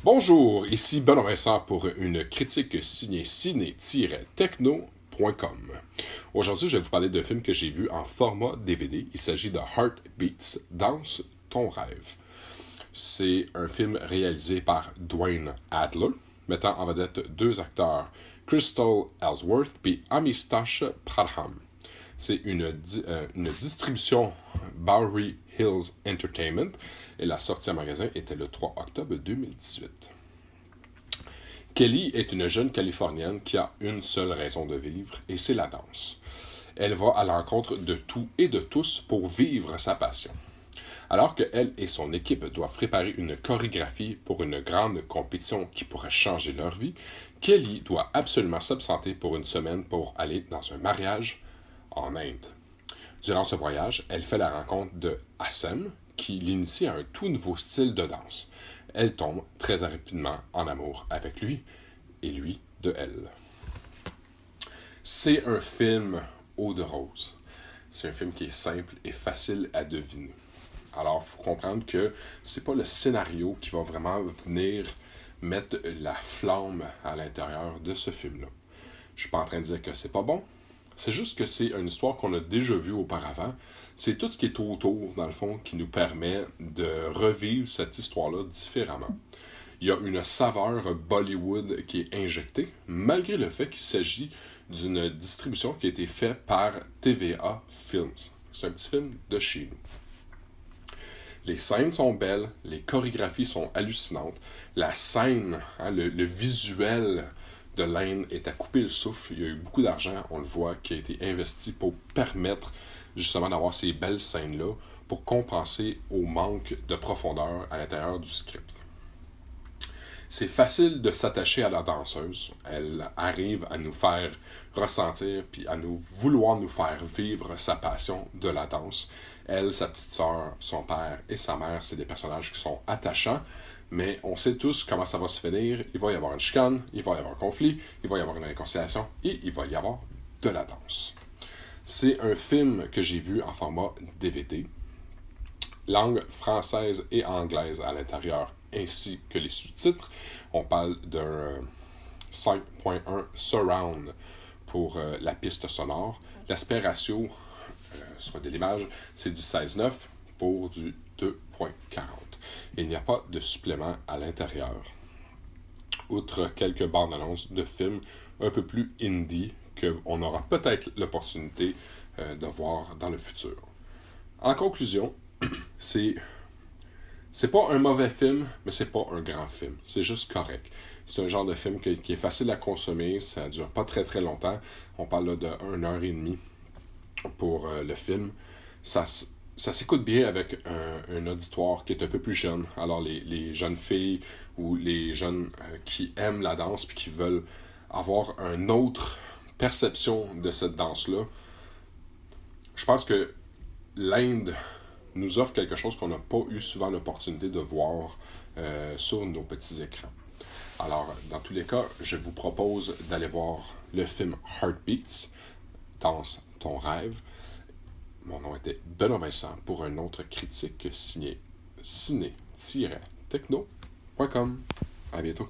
Bonjour, ici Benoît Vincent pour une critique signée ciné-techno.com. Aujourd'hui, je vais vous parler d'un film que j'ai vu en format DVD. Il s'agit de Heartbeats, Danse ton rêve. C'est un film réalisé par Dwayne Adler, mettant en vedette deux acteurs, Crystal Ellsworth et Amistash Pradhan. C'est une distribution Bowery Hills Entertainment et la sortie en magasin était le 3 octobre 2018. Kelly est une jeune Californienne qui a une seule raison de vivre et c'est la danse. Elle va à l'encontre de tout et de tous pour vivre sa passion. Alors qu'elle et son équipe doivent préparer une chorégraphie pour une grande compétition qui pourrait changer leur vie, Kelly doit absolument s'absenter pour une semaine pour aller dans un mariage en Inde. Durant ce voyage, elle fait la rencontre de Hassem, qui l'initie à un tout nouveau style de danse. Elle tombe très rapidement en amour avec lui, et lui de elle. C'est un film eau de rose. C'est un film qui est simple et facile à deviner. Alors, il faut comprendre que c'est pas le scénario qui va vraiment venir mettre la flamme à l'intérieur de ce film-là. Je suis pas en train de dire que c'est pas bon. C'est juste que c'est une histoire qu'on a déjà vue auparavant. C'est tout ce qui est autour, dans le fond, qui nous permet de revivre cette histoire-là différemment. Il y a une saveur Bollywood qui est injectée, malgré le fait qu'il s'agit d'une distribution qui a été faite par TVA Films. C'est un petit film de chez nous. Les scènes sont belles, les chorégraphies sont hallucinantes, la scène, le visuel de l'Inde est à couper le souffle. Il y a eu beaucoup d'argent, on le voit, qui a été investi pour permettre justement d'avoir ces belles scènes-là pour compenser au manque de profondeur à l'intérieur du script. C'est facile de s'attacher à la danseuse. Elle arrive à nous faire ressentir puis à vouloir nous faire vivre sa passion de la danse. Elle, sa petite sœur, son père et sa mère, c'est des personnages qui sont attachants. Mais on sait tous comment ça va se finir. Il va y avoir une chicane, il va y avoir un conflit, il va y avoir une réconciliation et il va y avoir de la danse. C'est un film que j'ai vu en format DVD, langue française et anglaise à l'intérieur, ainsi que les sous-titres. On parle d'un 5.1 surround pour la piste sonore. L'aspect ratio, soit de l'image, c'est du 16:9 pour du 2.40. Il n'y a pas de supplément à l'intérieur. Outre quelques bandes annonces de films un peu plus indie qu'on aura peut-être l'opportunité de voir dans le futur. En conclusion, c'est pas un mauvais film, mais c'est pas un grand film. C'est juste correct. C'est un genre de film qui est facile à consommer, ça dure pas très très longtemps. On parle là de 1h30 pour le film. Ça s'écoute bien avec un auditoire qui est un peu plus jeune. Alors les jeunes filles ou les jeunes qui aiment la danse puis qui veulent avoir une autre perception de cette danse-là, je pense que l'Inde nous offre quelque chose qu'on n'a pas eu souvent l'opportunité de voir sur nos petits écrans. Alors, dans tous les cas, je vous propose d'aller voir le film Heartbeats, Danse ton rêve. Mon nom était Benoît Vincent pour une autre critique signée ciné-techno.com. À bientôt.